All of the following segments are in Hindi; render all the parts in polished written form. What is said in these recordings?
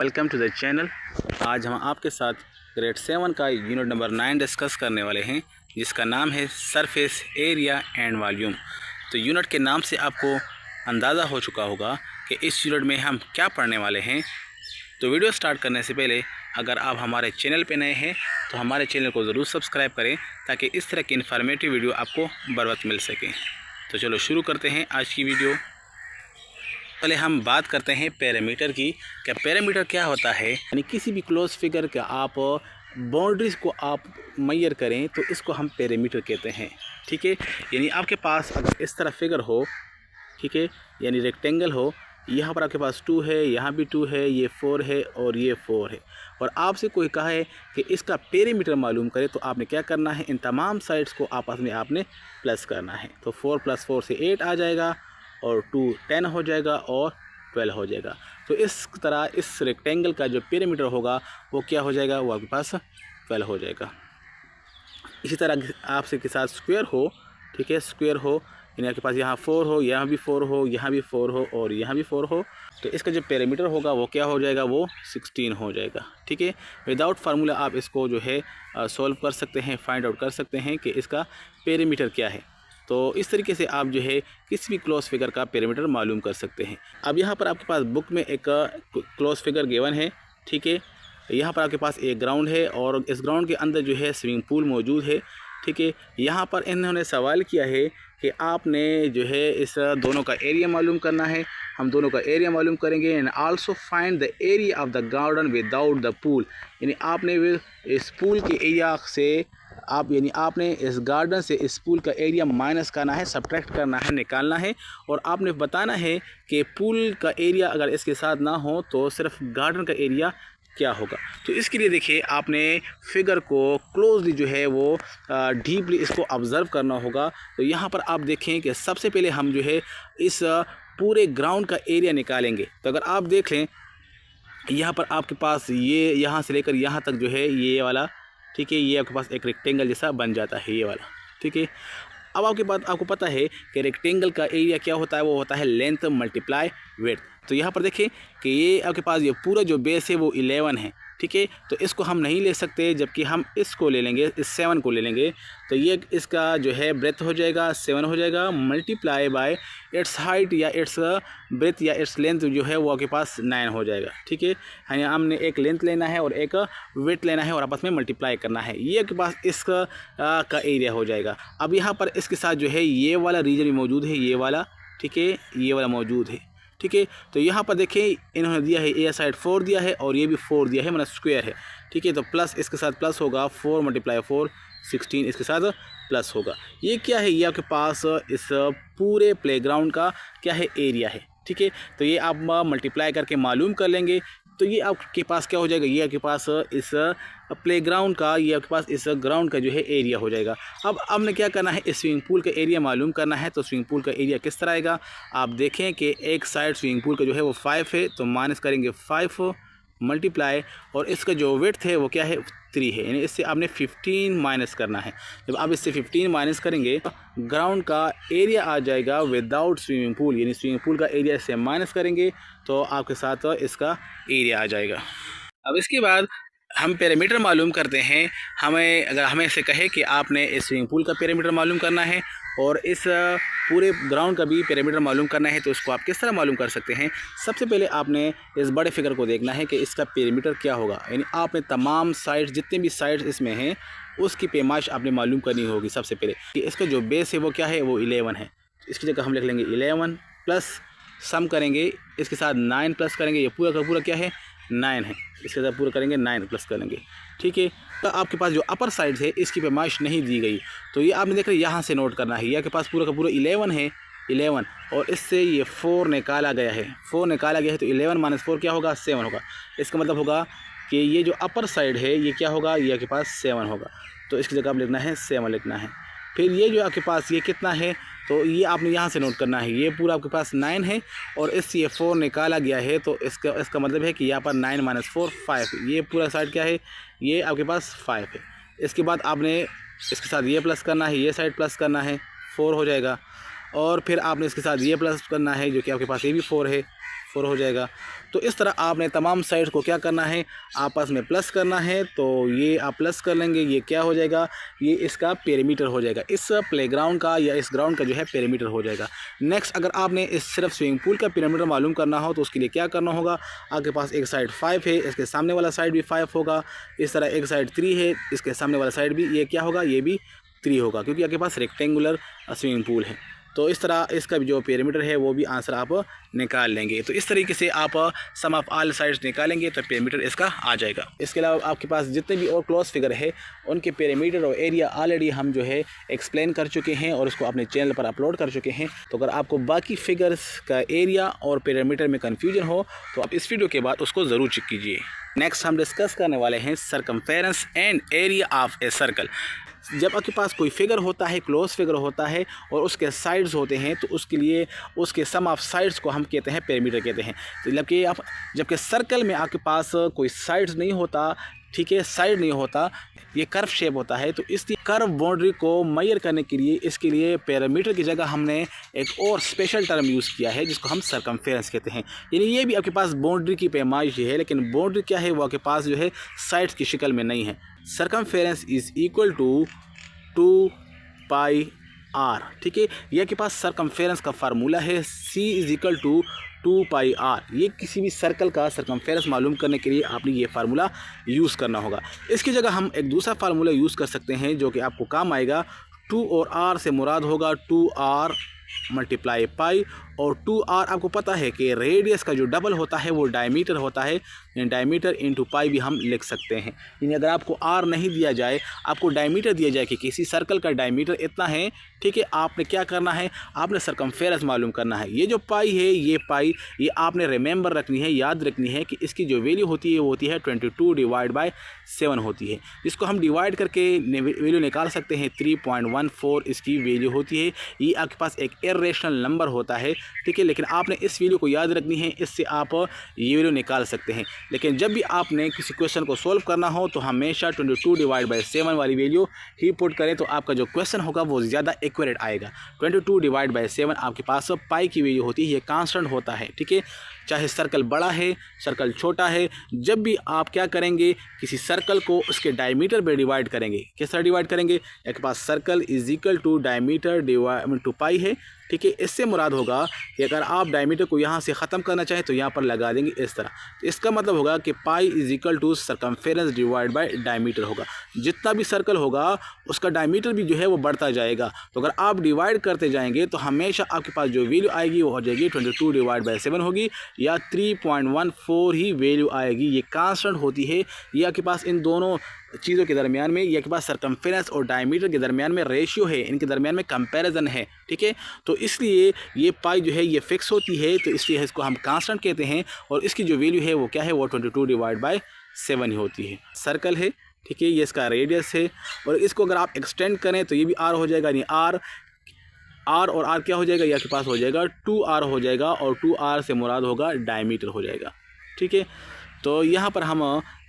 Welcome to the channel. आज हम आपके साथ ग्रेड 7 का यूनिट नंबर 9 डिस्कस करने वाले हैं, जिसका नाम है सरफेस एरिया एंड वॉल्यूम। तो यूनिट के नाम से आपको अंदाज़ा हो चुका होगा कि इस यूनिट में हम क्या पढ़ने वाले हैं। तो वीडियो स्टार्ट करने से पहले अगर आप हमारे चैनल पर नए हैं तो हमारे चैनल को ज़रूर सब्सक्राइब करें, ताकि इस तरह की इन्फॉर्मेटिव वीडियो आपको बर वक्त मिल सके। तो चलो शुरू करते हैं आज की वीडियो। पहले हम बात करते हैं पैरामीटर की। क्या पैरामीटर क्या होता है? यानी किसी भी क्लोज फिगर का आप बाउंड्रीज़ को आप मेजर करें तो इसको हम पैरामीटर कहते हैं। ठीक है, यानी आपके पास अगर इस तरह फिगर हो, ठीक है, यानी रेक्टेंगल हो, यहाँ पर आपके पास 2 है, यहाँ भी 2 है, ये 4 है और ये 4 है, और आपसे कोई कहा है कि इसका पैरामीटर मालूम करे, तो आपने क्या करना है, इन तमाम साइड्स को आपस में आपने प्लस करना है। तो 4 + 4 से 8 आ जाएगा, और 2 10 हो जाएगा, और 12 हो जाएगा। तो इस तरह इस रेक्टेंगल का जो पैरामीटर होगा वो क्या हो जाएगा, वो आपके पास 12 हो जाएगा। इसी तरह आपसे के साथ स्क्वायर हो, ठीक है, स्क्वायर हो, यानी आपके पास यहाँ 4 हो, यहाँ भी 4 हो, यहाँ भी 4 हो और यहाँ भी 4 हो, तो इसका जो पैरामीटर होगा वो क्या हो जाएगा, वो 16 हो जाएगा। ठीक है, विदाउट फार्मूला आप इसको जो है सॉल्व कर सकते हैं, फाइंड आउट कर सकते हैं कि इसका पैरामीटर क्या है। तो इस तरीके से आप जो है किसी भी क्लोज फिगर का पैरामीटर मालूम कर सकते हैं। अब यहाँ पर आपके पास बुक में एक क्लोज फिगर गिवन है, ठीक है, यहाँ पर आपके पास एक ग्राउंड है और इस ग्राउंड के अंदर जो है स्विमिंग पूल मौजूद है। ठीक है, यहाँ पर इन्होंने सवाल किया है कि आपने जो है इस दोनों का एरिया मालूम करना है। हम दोनों का एरिया मालूम करेंगे। And also find the area of the garden without the pool, यानी आपने इस पूल के एरिया से आपने इस गार्डन से इस पूल का एरिया माइनस करना है, सब्ट्रैक्ट करना है, निकालना है, और आपने बताना है कि पूल का एरिया अगर इसके साथ ना हो तो सिर्फ गार्डन का एरिया क्या होगा। तो इसके लिए देखिए, आपने फिगर को क्लोजली जो है वो डीपली इसको ऑब्ज़र्व करना होगा। तो यहाँ पर आप देखें कि सबसे पहले हम जो है इस पूरे ग्राउंड का एरिया निकालेंगे। तो अगर आप देख लें, यहाँ पर आपके पास ये यहाँ से लेकर यहाँ तक जो है ये वाला, ठीक है, ये आपके पास एक रेक्टेंगल जैसा बन जाता है, ये वाला। ठीक है, अब आपको पता है कि रेक्टेंगल का एरिया क्या होता है, वो होता है लेंथ मल्टीप्लाई विड्थ। तो यहाँ पर देखें कि ये आपके पास ये पूरा जो बेस है वो 11 है। ठीक है, तो इसको हम नहीं ले सकते, जबकि हम इसको ले लेंगे, इस 7 को ले लेंगे, तो ये इसका जो है ब्रेथ हो जाएगा 7 हो जाएगा, मल्टीप्लाई बाय इट्स हाइट या इट्स ब्रेथ या इट्स लेंथ जो है वो आपके पास 9 हो जाएगा। ठीक है, यानी हमने एक लेंथ लेना है और एक वेट लेना है और आपस में मल्टीप्लाई करना है, ये आपके पास इसका का एरिया हो जाएगा। अब यहाँ पर इसके साथ जो है ये वाला रीजन भी मौजूद है, ये वाला, ठीक है, ये वाला मौजूद है। ठीक है, तो यहाँ पर देखें इन्होंने दिया है, ये साइड 4 दिया है और ये भी 4 दिया है, मतलब स्क्वायर है। ठीक है, तो प्लस इसके साथ प्लस होगा, 4 × 4 16 इसके साथ प्लस होगा। ये क्या है, ये आपके पास इस पूरे प्लेग्राउंड का क्या है, एरिया है। ठीक है, तो ये आप मल्टीप्लाई करके मालूम कर लेंगे, तो ये आपके पास क्या हो जाएगा, ये आपके पास इस प्लेग्राउंड का, ये आपके पास इस ग्राउंड का जो है एरिया हो जाएगा। अब हमने क्या करना है, इस स्विमिंग पूल का एरिया मालूम करना है। तो स्विमिंग पूल का एरिया किस तरह आएगा, आप देखें कि एक साइड स्विमिंग पूल का जो है वो 5 है, तो माइनस करेंगे 5 मल्टीप्लाई, और इसका जो विड्थ है वो क्या है, 3 है, यानी इससे आपने 15 माइनस करना है। जब आप इससे 15 माइनस करेंगे, ग्राउंड का एरिया आ जाएगा विदाउट स्विमिंग पूल, यानी स्विमिंग पूल का एरिया इससे माइनस करेंगे तो आपके साथ इसका एरिया आ जाएगा। अब इसके बाद हम पैरामीटर मालूम करते हैं। अगर हमें से कहे कि आपने इस स्विमिंग पूल का पैरामीटर मालूम करना है और इस पूरे ग्राउंड का भी पैरामीटर मालूम करना है, तो इसको आप किस तरह मालूम कर सकते हैं। सबसे पहले आपने इस बड़े फिगर को देखना है कि इसका पैरामीटर क्या होगा, यानी आपने तमाम साइड्स, जितने भी साइड्स इसमें हैं, उसकी पैमाइश आपने मालूम करनी होगी। सबसे पहले कि इसका जो बेस है वो क्या है, वो 11 है। इसकी जगह हम लिख लेंगे 11 प्लस सम करेंगे, इसके साथ 9 प्लस करेंगे, ये पूरा का पूरा क्या है, 9 है, इसके साथ पूरा करेंगे 9 प्लस करेंगे। ठीक है, तो आपके पास जो अपर साइड है इसकी पैमाइश नहीं दी गई, तो ये आपने देख रहे यहाँ से नोट करना है। ये आपके पास पूरा का पूरा 11 है, 11, और इससे ये 4 निकाला गया है, 4 निकाला गया है, तो 11 - 4 क्या होगा, 7 होगा। इसका मतलब होगा कि ये जो अपर साइड है ये क्या होगा, ये आपके पास 7 होगा, तो इसकी जगह आप लिखना है 7 लिखना है। फिर ये जो आपके पास ये कितना है, तो ये आपने यहाँ से नोट करना है, ये पूरा आपके पास 9 है और इससे ये 4 निकाला गया है, तो इसका मतलब है कि यहाँ पर 9 - 4 5, ये पूरा साइड क्या है, ये आपके पास 5 है। इसके बाद आपने इसके साथ ये प्लस करना है, ये साइड प्लस करना है, 4 हो जाएगा, और फिर आपने इसके साथ ये प्लस करना है जो कि आपके पास ये भी 4 है, 4 हो जाएगा। तो इस तरह आपने तमाम साइड्स को क्या करना है, आपस में प्लस करना है। तो ये आप प्लस कर लेंगे, ये क्या हो जाएगा, ये इसका पेरीमीटर हो जाएगा, इस प्लेग्राउंड का या इस ग्राउंड का जो है पेरीमीटर हो जाएगा। नेक्स्ट अगर आपने इस सिर्फ स्विमिंग पूल का पेरीमीटर मालूम करना हो तो उसके लिए क्या करना होगा, आपके पास एक साइड 5 है, इसके सामने वाला साइड भी 5 होगा, इस तरह एक साइड 3 है, इसके सामने वाला साइड भी ये क्या होगा, ये भी 3 होगा, क्योंकि आपके पास रेक्टेंगुलर स्विमिंग पूल है। तो इस तरह इसका जो पेरीमीटर है वो भी आंसर आप निकाल लेंगे। तो इस तरीके से आप सम ऑफ ऑल साइड्स निकालेंगे तो पेरीमीटर इसका आ जाएगा। इसके अलावा आपके पास जितने भी और क्लोज फिगर है उनके पेरीमीटर और एरिया ऑलरेडी हम जो है एक्सप्लेन कर चुके हैं और उसको अपने चैनल पर अपलोड कर चुके हैं। तो अगर आपको बाकी फिगर्स का एरिया और पेरीमीटर में कन्फ्यूजन हो तो आप इस वीडियो के बाद उसको ज़रूर चेक कीजिए। नेक्स्ट हम डिस्कस करने वाले हैं circumference and area of a circle. जब आपके पास कोई फिगर होता है, क्लोज फिगर होता है और उसके साइड्स होते हैं तो उसके लिए उसके सम ऑफ साइड्स को हम कहते हैं पेरीमीटर कहते हैं। तो जबकि सर्कल में आपके पास कोई साइड्स नहीं होता, ठीक है, साइड नहीं होता, ये कर्व शेप होता है। तो इसलिए कर्व बाउंड्री को मेजर करने के लिए इसके लिए पेरीमीटर की जगह हमने एक और स्पेशल टर्म यूज़ किया है जिसको हम सरकमफेरेंस कहते हैं। यानी ये भी आपके पास बाउंड्री की पैमाइश है, लेकिन बाउंड्री क्या है वो आपके पास जो है साइड्स की शक्ल में नहीं है। Circumference is equal to 2 pi r, ठीक है। यह के पास सरकमफेरेंस का फार्मूला है, C is equal to 2 pi r. ये किसी भी सर्कल का सरकमफेरेंस मालूम करने के लिए आपने ये फार्मूला यूज़ करना होगा। इसकी जगह हम एक दूसरा फार्मूला यूज़ कर सकते हैं जो कि आपको काम आएगा। 2 और आर से मुराद होगा 2r मल्टीप्लाई पाई, और 2r आपको पता है कि रेडियस का जो डबल होता है वो डायमीटर होता है, डायमीटर इंटू पाई भी हम लिख सकते हैं। यानी अगर आपको r नहीं दिया जाए, आपको डायमीटर दिया जाए कि किसी सर्कल का डायमीटर इतना है, ठीक है, आपने क्या करना है, आपने सरकमफेरेंस मालूम करना है। ये जो पाई है, ये पाई, ये आपने रिमेंबर रखनी है, याद रखनी है कि इसकी जो वैल्यू होती है वो होती है 22 डिवाइड बाई 7 होती है, जिसको हम डिवाइड करके वैल्यू निकाल सकते हैं। 3.14 इसकी वैल्यू होती है। ये आपके पास एक इरेशनल नंबर होता है, ठीक है, लेकिन आपने इस वैल्यू को याद रखनी है, इससे आप ये वैल्यू निकाल सकते हैं। लेकिन जब भी आपने किसी क्वेश्चन को सॉल्व करना हो तो हमेशा 22 डिवाइड बाई 7 वाली वैल्यू ही पुट करें तो आपका जो क्वेश्चन होगा वो ज़्यादा एक्यूरेट आएगा। 22 डिवाइड बाई 7 आपके पास पाई की वैल्यू होती है, ये कांस्टेंट होता है, ठीक है। चाहे सर्कल बड़ा है, सर्कल छोटा है, जब भी आप क्या करेंगे, किसी सर्कल को उसके डायमीटर पे डिवाइड करेंगे। किस तरह डिवाइड करेंगे, एक पास circle is equal to diameter divide to pi है, ठीक है। इससे मुराद होगा कि अगर आप डायमीटर को यहाँ से ख़त्म करना चाहें तो यहाँ पर लगा देंगे इस तरह। तो इसका मतलब होगा कि pi is equal to circumference divide by diameter होगा। जितना भी सर्कल होगा उसका डायमीटर भी जो है वो बढ़ता जाएगा। तो अगर आप डिवाइड करते जाएंगे तो हमेशा आपके पास जो वैल्यू आएगी वो हो जाएगी 22 डिवाइड बाई 7 होगी या 3.14 ही वैल्यू आएगी। ये कांस्टेंट होती है। ये आपके पास इन दोनों चीज़ों के दरमियान में, ये के पास सरकमफेरेंस और डायमीटर के दरमियान में रेशियो है, इनके दरमियान में कंपैरिजन है, ठीक है। तो इसलिए ये पाई जो है ये फिक्स होती है, तो इसलिए इसको हम कांस्टेंट कहते हैं। और इसकी जो वैल्यू है वो क्या है, वो 22 डिवाइड बाई 7 ही होती है। सर्कल है, ठीक है, ये इसका रेडियस है, और इसको अगर आप एक्सटेंड करें तो ये भी r हो जाएगा, यानी r और r क्या हो जाएगा, ये आपके पास हो जाएगा 2r हो जाएगा, और 2r से मुराद होगा डायमीटर हो जाएगा, ठीक है। तो यहाँ पर हम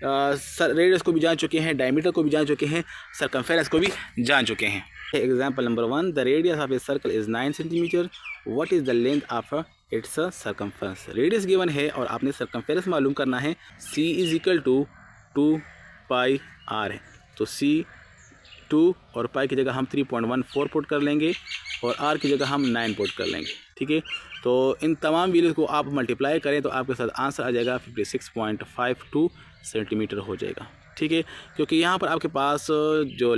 रेडियस को भी जान चुके हैं, डायमीटर को भी जान चुके हैं, सरकमफेरेंस को भी जान चुके हैं। Example number 1, the radius of a circle is 9 centimetre, what is the length of its circumference. Radius given है और आपने सरकमफेरेंस मालूम करना है। c is equal to 2 pi r है, तो c 2 और पाई की जगह हम 3.14 पुट कर लेंगे और r की जगह हम 9 पुट कर लेंगे, ठीक है। तो इन तमाम वैल्यूज़ को आप मल्टीप्लाई करें तो आपके साथ आंसर आ जाएगा 56.52 सेंटीमीटर हो जाएगा, ठीक है। क्योंकि यहाँ पर आपके पास जो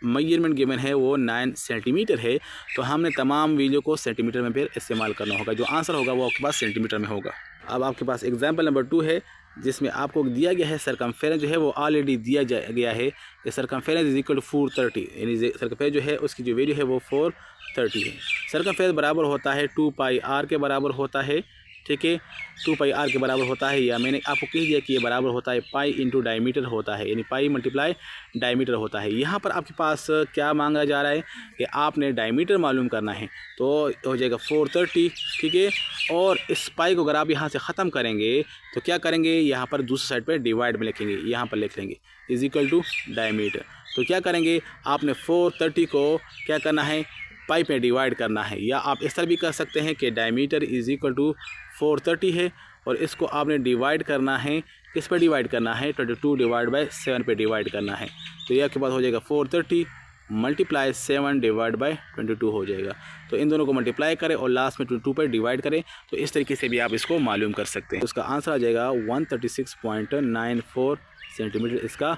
मेजरमेंट गिवन है वो 9 सेंटीमीटर है, तो हमने तमाम वैल्यू को सेंटीमीटर में फिर इस्तेमाल करना होगा। जो आंसर होगा वो आपके पास सेंटीमीटर में होगा। अब आपके पास एग्जाम्पल नंबर 2 है जिसमें आपको दिया गया है सरकमफेरेंस जो है वो ऑलरेडी दिया गया है कि सरकमफेरेंस इज इक्वल टू 430, यानी सरकमफेरेंस जो है उसकी जो वैल्यू है वो 430 है। सरकमफेरेंस बराबर होता है 2 पाई r के बराबर होता है, ठीक है, 2 पाई r के बराबर होता है, या मैंने आपको कह दिया कि ये बराबर होता है पाई इंटू डायमीटर होता है, यानी पाई मल्टीप्लाई डायमीटर होता है। यहाँ पर आपके पास क्या मांगा जा रहा है कि आपने डायमीटर मालूम करना है, तो हो जाएगा 430, ठीक है। और इस पाई को अगर आप यहाँ से ख़त्म करेंगे तो क्या करेंगे, यहाँ पर दूसरी साइड पर डिवाइड में लिखेंगे, यहाँ पर लिख लेंगे इज इक्वल टू डायमीटर। तो क्या करेंगे, आपने 430 को क्या करना है, पाई पे डिवाइड करना है। या आप इस तरह भी कर सकते हैं कि डायमीटर इज़ इक्वल टू 430 है और इसको आपने डिवाइड करना है, किस पे डिवाइड करना है, 22 डिवाइड बाई 7 पे डिवाइड करना है। तो ये आपके पास हो जाएगा 430 मल्टीप्लाई 7 डिवाइड बाई 22 हो जाएगा। तो इन दोनों को मल्टीप्लाई करें और लास्ट में 22 पर डिवाइड करें। तो इस तरीके से भी आप इसको मालूम कर सकते हैं। उसका आंसर आ जाएगा 136.94 सेंटीमीटर इसका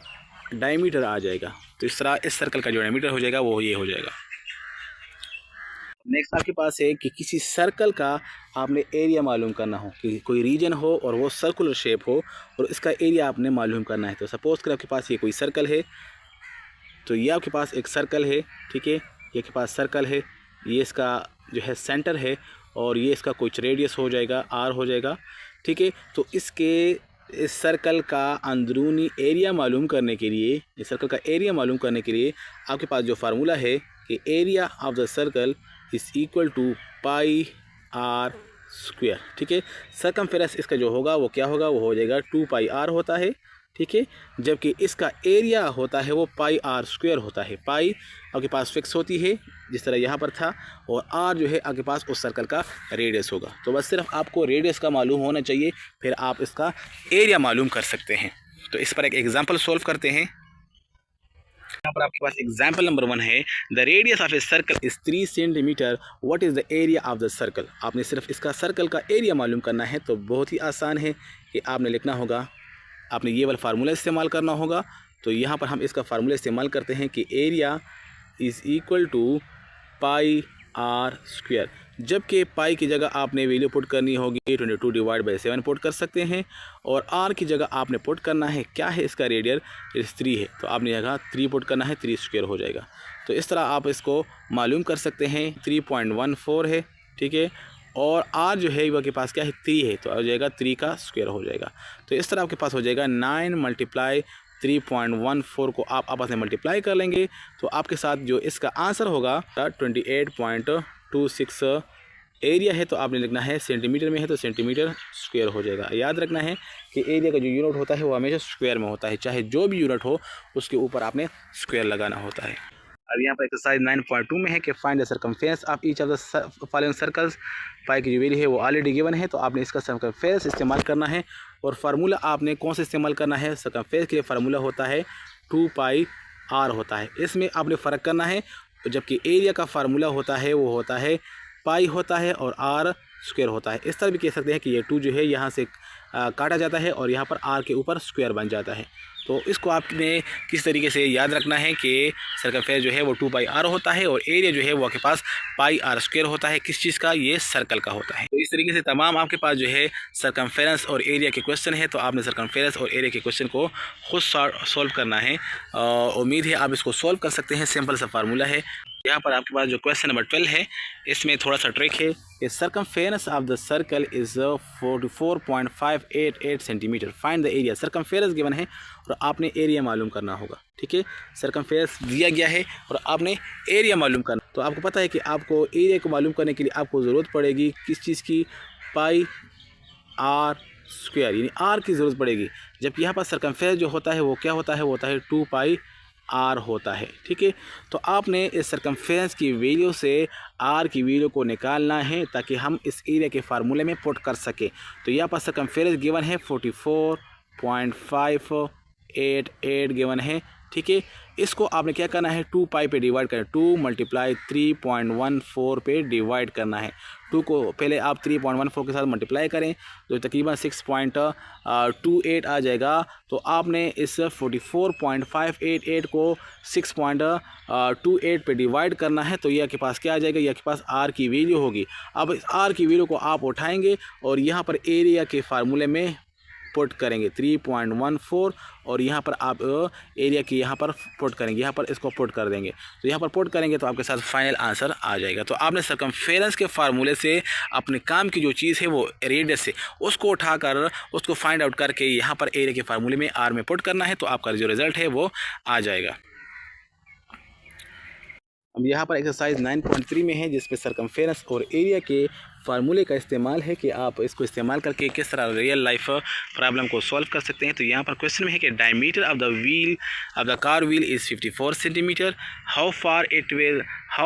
डायमीटर आ जाएगा। तो इस तरह इस सर्कल का जो डायमीटर हो जाएगा वो ये हो जाएगा। नेक्स्ट आपके पास है कि किसी सर्कल का आपने एरिया मालूम करना हो, कि कोई रीजन हो और वो सर्कुलर शेप हो और इसका एरिया आपने मालूम करना है। तो सपोज करें आपके पास ये कोई सर्कल है, तो ये आपके पास एक सर्कल है, ठीक है, ये के पास सर्कल है, ये इसका जो है सेंटर है और ये इसका कुछ रेडियस हो जाएगा, आर हो जाएगा, ठीक है। तो इस सर्कल का अंदरूनी एरिया मालूम करने के लिए, इस सर्कल का एरिया मालूम करने के लिए आपके पास जो फार्मूला है कि area of the circle is equal to pi are square, ठीक है। सर्कमफेरेंस इसका जो होगा वो क्या होगा, वो हो जाएगा 2 पाई आर होता है, ठीक है। जबकि इसका एरिया होता है वो पाई आर स्क्वायर होता है। पाई आपके पास फिक्स होती है जिस तरह यहाँ पर था, और आर जो है आपके पास उस सर्कल का रेडियस होगा। तो बस सिर्फ आपको रेडियस का मालूम होना चाहिए, फिर आप इसका एरिया मालूम कर सकते हैं। तो इस पर एक एग्जाम्पल सॉल्व करते हैं। यहाँ पर आपके पास एग्जाम्पल नंबर 1 है, the radius of a circle is 3 centimetre, what is the area of the circle. आपने सिर्फ इसका सर्कल का एरिया मालूम करना है। तो बहुत ही आसान है कि आपने लिखना होगा, आपने ये वाला फार्मूला इस्तेमाल करना होगा। तो यहाँ पर हम इसका फार्मूला इस्तेमाल करते हैं कि area is equal to pi are square. जबकि पाई की जगह आपने वैल्यू पुट करनी होगी 22 डिवाइड बाई 7 पुट कर सकते हैं, और आर की जगह आपने पुट करना है क्या है, इसका रेडियल 3 है, तो आपने जगह 3 पुट करना है, 3 स्क्वायर हो जाएगा। तो इस तरह आप इसको मालूम कर सकते हैं। 3.14 है, ठीक है, और आर जो है वो के पास क्या है, 3 है, तो आ जाएगा 3 का स्क्वायर हो जाएगा। तो इस तरह आपके पास हो जाएगा 9 मल्टीप्लाई 3.14 को आप आपस में मल्टीप्लाई कर लेंगे, तो आपके साथ जो इसका आंसर होगा 28.26 एरिया है। तो आपने लिखना है सेंटीमीटर में है तो सेंटीमीटर स्क्वायर हो जाएगा। याद रखना है कि एरिया का जो यूनिट होता है वो हमेशा स्क्वायर में होता है, चाहे जो भी यूनिट हो उसके ऊपर आपने स्क्वायर लगाना होता है। अब यहाँ पर एक्सरसाइज 9.2 में है कि find the circumference of each of the following circles. Pi की जो वैल्यू है वो ऑलरेडी गिवन है, तो आपने इसका सर्कमफेरेंस इस्तेमाल करना है। और फार्मूला आपने कौन सा इस्तेमाल करना है, सर्कमफेरेंस के लिए फार्मूला होता है 2 पाई आर होता है। इसमें आपने फ़र्क करना है, जबकि एरिया का फार्मूला होता है वो होता है पाई होता है और आर स्क्वायर होता है। इस तरह भी कह सकते हैं कि ये 2 जो है यहाँ से काटा जाता है और यहाँ पर आर के ऊपर स्क्वायर बन जाता है। तो इसको आपने किस तरीके से याद रखना है कि सर्कमफेरेंस जो है वो 2 पाई आर होता है और एरिया जो है वो आपके पास पाई आर स्क्वायर होता है। किस चीज़ का, ये सर्कल का होता है। तो इस तरीके से तमाम आपके पास जो है सर्कमफेरेंस और एरिया के क्वेश्चन है, तो आपने सर्कमफेरेंस और एरिया के क्वेश्चन को खुद सॉल्व करना है। उम्मीद है आप इसको सॉल्व कर सकते हैं। सिंपल सा फार्मूला है। यहाँ पर आपके पास जो क्वेश्चन नंबर 12 है, इसमें थोड़ा सा ट्रिक है कि circumference of the circle is 44.588 centimetre, find the area. Circumference given है और आपने एरिया मालूम करना होगा, ठीक है। सर्कमफेरेंस दिया गया है और आपने एरिया मालूम करना। तो आपको पता है कि आपको एरिया को मालूम करने के लिए आपको ज़रूरत पड़ेगी किस चीज़ की, पाई आर स्क्वायर, यानी आर की ज़रूरत पड़ेगी। जबकि यहाँ पर सर्कमफेरेंस जो होता है वो क्या होता है, वो होता है 2 पाई आर होता है, ठीक है। तो आपने इस सर्कमफेरेंस की वैल्यू से आर की वैल्यू को निकालना है ताकि हम इस एरिया के फार्मूले में पुट कर सकें। तो यहाँ पर सर्कमफेरेंस गिवन है 44.588 गिवन है, ठीक है। इसको आपने क्या करना है, 2 पाई पे डिवाइड करना है, 2 मल्टीप्लाई 3.14 पे डिवाइड करना है। 2 को पहले आप 3.14 के साथ मल्टीप्लाई करें तो तकरीबन 6.28 आ जाएगा। तो आपने इस 44.588 को 6.28 पे डिवाइड करना है। तो ये आपके पास क्या आ जाएगा, ये आपके पास आर की वैल्यू होगी। अब इस आर की वैल्यू को आप उठाएंगे और यहाँ पर एरिया के फार्मूले में पुट करेंगे 3.14, और यहाँ पर आप एरिया की यहाँ पर पुट करेंगे, यहाँ पर इसको पुट कर देंगे। तो यहाँ पर पुट करेंगे तो आपके साथ फाइनल आंसर आ जाएगा। तो आपने सर्कमफेरेंस के फार्मूले से अपने काम की जो चीज़ है वो रेडियस से उसको उठाकर उसको फाइंड आउट करके यहाँ पर एरिया के फार्मूले में आर में पुट करना है, तो आपका जो रिज़ल्ट है वो आ जाएगा। अब यहाँ पर एक्सरसाइज 9.3 में है जिसमें सरकमफेरेंस और एरिया के फार्मूले का इस्तेमाल है कि आप इसको इस्तेमाल करके किस तरह रियल लाइफ प्रॉब्लम को सॉल्व कर सकते हैं। तो यहाँ पर क्वेश्चन में है कि diameter of the car wheel is 54 centimetre. How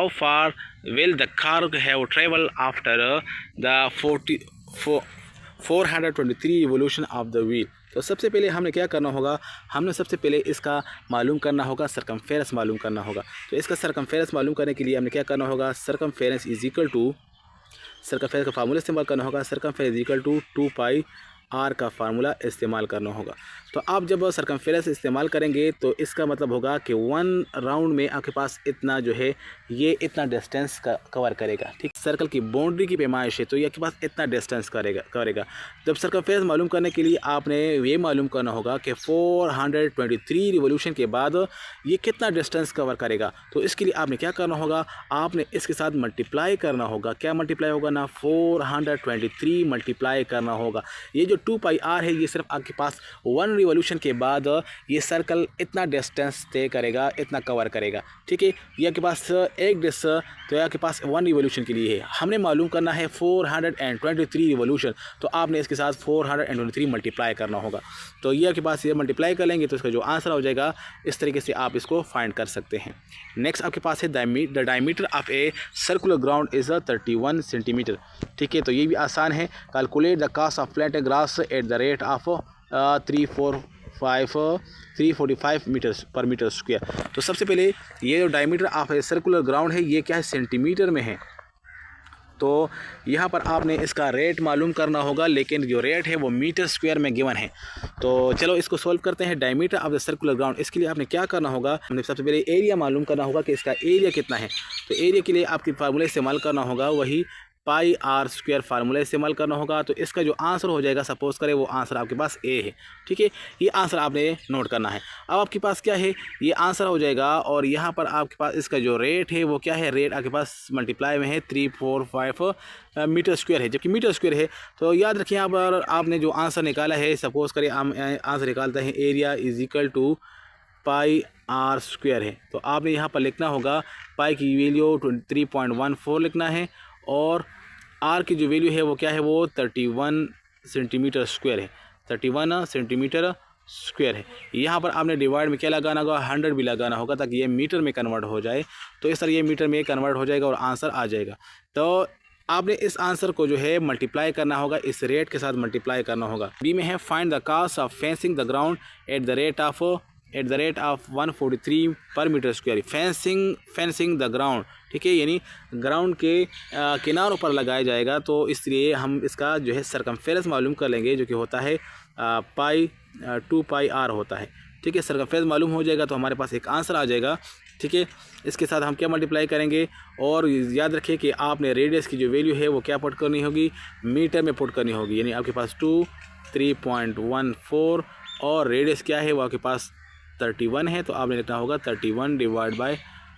far will the car have travel after the 423 revolution of the wheel. तो सबसे पहले हमने क्या करना होगा, हमने सबसे पहले इसका मालूम करना होगा, सरकमफेरेंस मालूम करना होगा। तो इसका सरकमफेरेंस मालूम करने के लिए हमने क्या करना होगा, circumference is equal to, circumference का फार्मूला इस्तेमाल करना होगा, circumference is equal to 2 r का फार्मूला इस्तेमाल करना होगा। तो आप जब सरकमफेरेंस इस्तेमाल करेंगे तो इसका मतलब होगा कि 1 राउंड में आपके पास इतना जो है ये इतना डिस्टेंस कवर करेगा। ठीक, सर्कल की बाउंड्री की पैमाइश है तो ये आपके पास इतना डिस्टेंस करेगा। जब सरकमफेरेंस मालूम करने के लिए आपने ये मालूम करना होगा कि 423 रिवोल्यूशन के बाद ये कितना डिस्टेंस कवर करेगा। तो इसके लिए आपने क्या करना होगा, आपने इसके साथ मल्टीप्लाई करना होगा। क्या मल्टीप्लाई होगा ना, 423 मल्टीप्लाई करना होगा। ये जो 2πr है ये सिर्फ आपके पास 1 रिवोल्यूशन के बाद ये सर्कल इतना डिस्टेंस तय करेगा, इतना कवर करेगा। ठीक है, ये आपके पास एक डिस्टेंस तो आपके पास 1 रिवोल्यूशन के लिए है। हमने मालूम करना है 423 रिवोल्यूशन, तो आपने इसके साथ 423 मल्टीप्लाई करना होगा। तो ये आपके पास ये मल्टीप्लाई कर लेंगे तो इसका जो आंसर हो जाएगा इस तरीके से आप इसको फाइंड कर सकते हैं। नेक्स्ट आपके पास है the diameter of a circular ground is 31 centimetre. ठीक है, तो ये भी आसान है। Calculate the cost of flat grass at the rate of 345 metres per metre square. तो सबसे पहले ये जो diameter of a circular ground है ये क्या है, सेंटीमीटर में है। तो यहाँ पर आपने इसका रेट मालूम करना होगा, लेकिन जो रेट है वो मीटर स्क्वायर में गिवन है। तो चलो इसको सॉल्व करते हैं। Diameter of the circular ground, इसके लिए आपने क्या करना होगा, हमने सबसे पहले एरिया मालूम करना होगा कि इसका एरिया कितना है। तो एरिया के लिए आपकी फार्मूला इस्तेमाल करना होगा, वही πr² फार्मूला इस्तेमाल करना होगा। तो इसका जो आंसर हो जाएगा, सपोज करें वो आंसर आपके पास ए है। ठीक है, ये आंसर आपने नोट करना है। अब आपके पास क्या है, ये आंसर हो जाएगा और यहाँ पर आपके पास इसका जो रेट है वो क्या है, रेट आपके पास मल्टीप्लाई में है 345 मीटर स्क्वायर है, जबकि मीटर स्क्वायर है। तो याद रखिए यहाँ पर आपने जो आंसर निकाला है, सपोज करें हम आंसर निकालते हैं area is equal to πr² है। तो आपने यहाँ पर लिखना होगा पाई की वैल्यू 3.14 लिखना है और आर की जो वैल्यू है वो क्या है, वो 31 सेंटीमीटर स्क्वायर है, 31 सेंटीमीटर स्क्वायर है। यहाँ पर आपने डिवाइड में क्या लगाना होगा, 100 भी लगाना होगा ताकि ये मीटर में कन्वर्ट हो जाए। तो इस तरह ये मीटर में कन्वर्ट हो जाएगा और आंसर आ जाएगा। तो आपने इस आंसर को जो है मल्टीप्लाई करना होगा, इस रेट के साथ मल्टीप्लाई करना होगा। बी में है find the cost of fencing the ground at the rate of 143 per metre square. Fencing the ground, ठीक है, यानी ग्राउंड के किनारों पर लगाया जाएगा। तो इसलिए हम इसका जो है सरकमफेरेंस मालूम कर लेंगे, जो कि होता है 2πr होता है। ठीक है, सरकमफेरेंस मालूम हो जाएगा तो हमारे पास एक आंसर आ जाएगा। ठीक है, इसके साथ हम क्या मल्टीप्लाई करेंगे, और याद रखिए कि आपने रेडियस की जो वैल्यू है वो क्या पुट करनी होगी, मीटर में पुट करनी होगी। यानी आपके पास 3.14 और रेडियस क्या है वो आपके पास 31 है, तो आपने लिखना होगा 31 डिवाइड बाय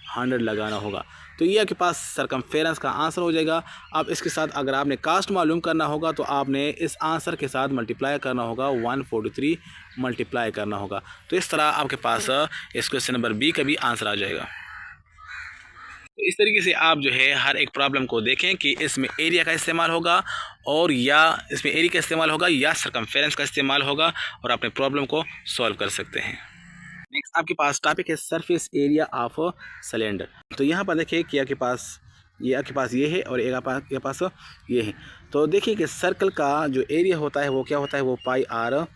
100 लगाना होगा। तो ये आपके पास सरकमफेरेंस का आंसर हो जाएगा। अब इसके साथ अगर आपने कास्ट मालूम करना होगा तो आपने इस आंसर के साथ मल्टीप्लाई करना होगा, 143 मल्टीप्लाई करना होगा। तो इस तरह आपके पास इस क्वेश्चन नंबर बी का भी आंसर आ जाएगा। तो इस तरीके से आप जो है हर एक प्रॉब्लम को देखें कि इसमें एरिया का इस्तेमाल होगा और या इसमें एरिया का इस्तेमाल होगा या सरकमफेरेंस का इस्तेमाल होगा और अपने प्रॉब्लम को सॉल्व कर सकते हैं। नेक्स्ट आपके पास टॉपिक है सरफेस एरिया ऑफ सिलेंडर। तो यहाँ पर देखिए कि आपके पास ये है और एक आपके पास ये है। तो देखिए कि सर्कल का जो एरिया होता है वो क्या होता है, वो πr²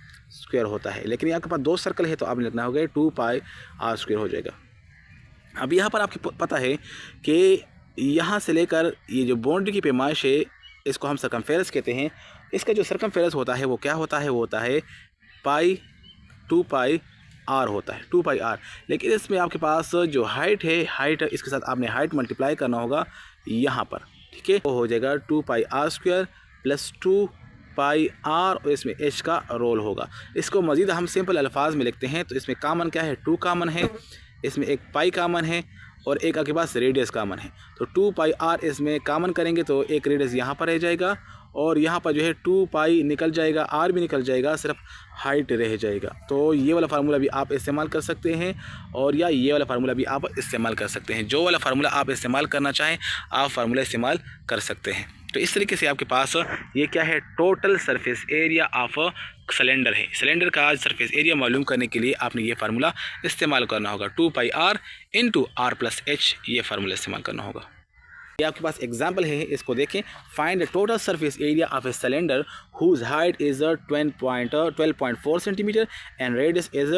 होता है। लेकिन आपके पास 2 सर्कल है तो आपने लिखना होगा 2πr² हो जाएगा। अब यहाँ पर आपको पता है कि यहाँ से लेकर ये जो बाउंड्री की पैमाइश है इसको हम सरकमफेरेंस कहते हैं। इसका जो सरकमफेरेंस होता है वो क्या होता है, वो होता है 2πr होता है, 2πr। लेकिन इसमें आपके पास जो हाइट है, हाइट इसके साथ आपने हाइट मल्टीप्लाई करना होगा यहाँ पर। ठीक है, वो हो जाएगा 2πr² प्लस 2πr और इसमें h का रोल होगा। इसको मज़ीद हम सिंपल अल्फाज में लिखते हैं। तो इसमें कामन क्या है, 2 कामन है, इसमें एक पाई कामन है और एक आपके पास रेडियस कामन है। तो 2πr इसमें कामन करेंगे तो एक रेडियस यहाँ पर रह जाएगा और यहाँ पर जो है 2 पाई निकल जाएगा, आर भी निकल जाएगा, सिर्फ हाइट रह जाएगा। तो ये वाला फार्मूला भी आप इस्तेमाल कर सकते हैं और या ये वाला फार्मूला भी आप इस्तेमाल कर सकते हैं। जो वाला फार्मूला आप इस्तेमाल करना चाहें आप फार्मूला इस्तेमाल कर सकते हैं। तो इस तरीके से आपके पास ये क्या है, total surface area of cylinder है। सिलेंडर का सरफेस एरिया मालूम करने के लिए आपने ये फार्मूला इस्तेमाल करना होगा, 2 pi are into are plus H, ये फार्मूला इस्तेमाल करना होगा। ये आपके पास एग्जाम्पल है, इसको देखें। Find the total surface area of a cylinder whose height is 12.4 centimetre and radius is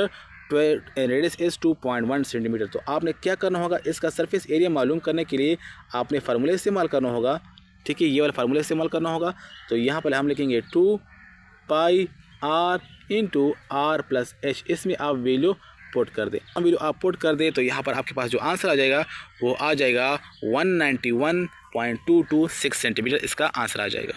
2.1 centimetre. तो आपने क्या करना होगा, इसका सरफेस एरिया मालूम करने के लिए आपने फार्मूला इस्तेमाल करना होगा, ठीक है, ये वाला फार्मूला इस्तेमाल करना होगा। तो यहाँ पर हम लिखेंगे 2 pi are into are plus H, इसमें आप वैल्यू पुट कर दें। वैल्यू आप पुट कर दें तो यहाँ पर आपके पास जो आंसर आ जाएगा वो आ जाएगा 191.226 सेंटीमीटर, इसका आंसर आ जाएगा।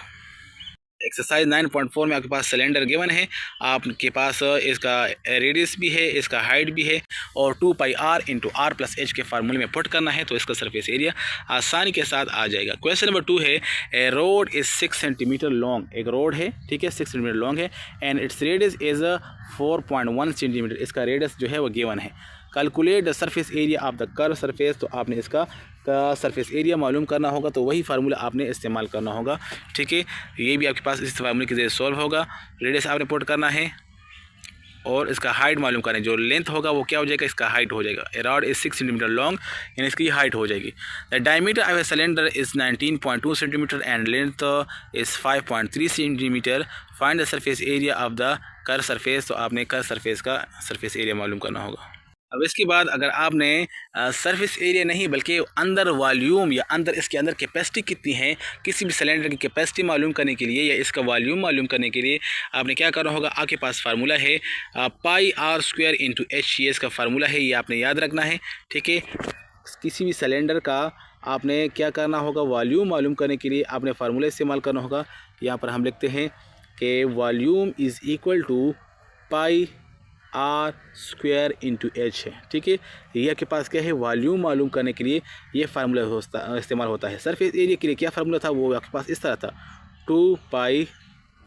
एक्सरसाइज 9.4 में आपके पास सिलेंडर गिवन है, आपके पास इसका रेडियस भी है, इसका हाइट भी है और 2 pi are into are plus H के फार्मूले में पुट करना है तो इसका सरफेस एरिया आसानी के साथ आ जाएगा। क्वेश्चन नंबर 2 है, ए रोड इज़ 6 सेंटीमीटर लॉन्ग। एक रोड है, ठीक है, 6 सेंटीमीटर लॉन्ग है and its radius is 4.1 centimetre, इसका रेडियस जो है वो गिवन है। Calculate the surface area of the curve surface, तो आपने इसका सरफेस एरिया मालूम करना होगा तो वही फार्मूला आपने इस्तेमाल करना होगा, ठीक है। ये भी आपके पास इस फार्मूले के जरिए सॉल्व होगा। रेडियस आपने पुट करना है और इसका हाइट मालूम करना है, जो लेंथ होगा वो क्या हो जाएगा, इसका हाइट हो जाएगा। ए रॉड इज 6 सेंटीमीटर लॉन्ग यानी इसकी हाइट हो जाएगी। The diameter of a cylinder is 19.2 centimetre and length is 5.3 centimetre. Find the surface area of the curve surface, तो आपने कर्व सरफेस का सरफेस एरिया मालूम करना होगा। अब इसके बाद अगर आपने सरफेस एरिया नहीं बल्कि अंदर वॉल्यूम या अंदर इसके अंदर कैपेसिटी कितनी है, किसी भी सिलेंडर की कैपेसिटी मालूम करने के लिए या इसका वॉल्यूम मालूम करने के लिए आपने क्या करना होगा, आपके पास फार्मूला है pi are square into H, ये इसका फार्मूला है, ये आपने याद रखना है, ठीक है। किसी भी सिलेंडर का आपने क्या करना होगा, वॉल्यूम मालूम करने के लिए आपने फार्मूला इस्तेमाल करना होगा। यहाँ पर हम लिखते हैं कि volume is equal to pi are square into h है, ठीक है। ये आपके पास क्या है, वॉल्यूम मालूम करने के लिए ये फार्मूला इस्तेमाल होता है। सरफेस एरिया के लिए क्या फार्मूला था, वो आपके पास इस तरह था, 2 pi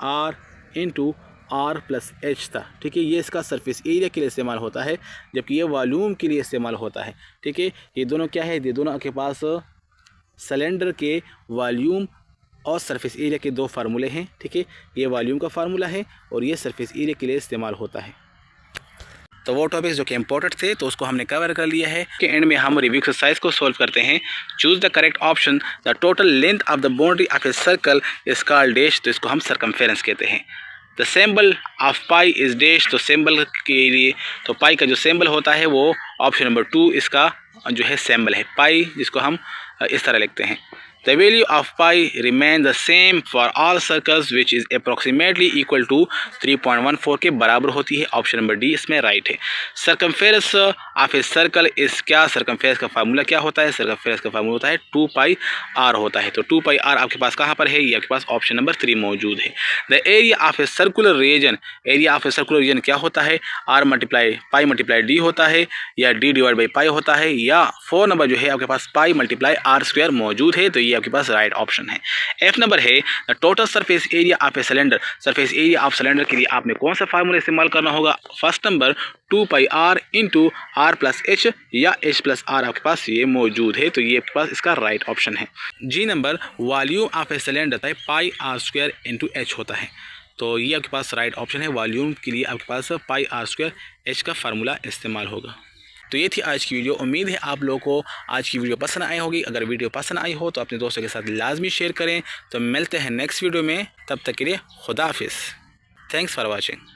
are into are plus H था, ठीक है। ये इसका सरफेस एरिया के लिए इस्तेमाल होता है, जबकि ये वॉल्यूम के लिए इस्तेमाल होता है, ठीक है। ये दोनों क्या है, ये दोनों आपके पास सिलेंडर के वॉल्यूम और सरफेस एरिया के दो फार्मूले हैं, ठीक है। ये वॉल्यूम का फार्मूला है और ये सरफेस एरिया के लिए इस्तेमाल होता है। तो वो टॉपिक्स जो कि इम्पोर्टेंट थे तो उसको हमने कवर कर लिया है। कि एंड में हम रिव्यू एक्सरसाइज को सॉल्व करते हैं। Choose the correct option, the total length of the boundary of a circle is called dash, तो इसको हम सर्कमफेरेंस कहते हैं। The symbol of pi is dash, तो सिंबल के लिए तो पाई का जो सिंबल होता है वो ऑप्शन नंबर 2 इसका जो है सिंबल है पाई, जिसको हम इस तरह लिखते हैं। The value of pi remain the same for all circles which is approximately equal to 3.14 के बराबर होती है। ऑप्शन नंबर डी इसमें राइट है। सर्कमफेरेंस ऑफ ए सर्कल इस क्या, सर्कमफेरेंस का फार्मूला क्या होता है, सर्कमफेरेंस का फार्मूला होता है 2 पाई आर होता है। तो 2 पाई आर आपके पास कहाँ पर है, ये आपके पास ऑप्शन नंबर 3 मौजूद है। The area of a circular region, area of a circular region क्या होता है, r multiply pi multiply d होता है या डी डिवाइड बाई पाई होता है, या 4 नंबर जो है आपके पास पाई मल्टीप्लाई आर स्क्वायर मौजूद है, तो ये आपके पास राइट ऑप्शन है। एफ नंबर है the total surface area of a cylinder, surface area of cylinder के लिए आपने कौन सा फार्मूला इस्तेमाल करना होगा, first number 2 pi are into are plus h या एच प्लस आर आपके पास ये मौजूद है, तो ये आपके पास इसका राइट ऑप्शन है। जी number volume of a cylinder है pi are square into H होता है, तो ये आपके पास राइट ऑप्शन है। वॉल्यूम के लिए आपके पास पाई आर स्क्वायर एच का फार्मूला इस्तेमाल होगा। तो ये थी आज की वीडियो। उम्मीद है आप लोगों को आज की वीडियो पसंद आई होगी। अगर वीडियो पसंद आई हो तो अपने दोस्तों के साथ लाजमी शेयर करें। तो मिलते हैं नेक्स्ट वीडियो में, तब तक के लिए खुदा हाफिज़। Thanks for watching.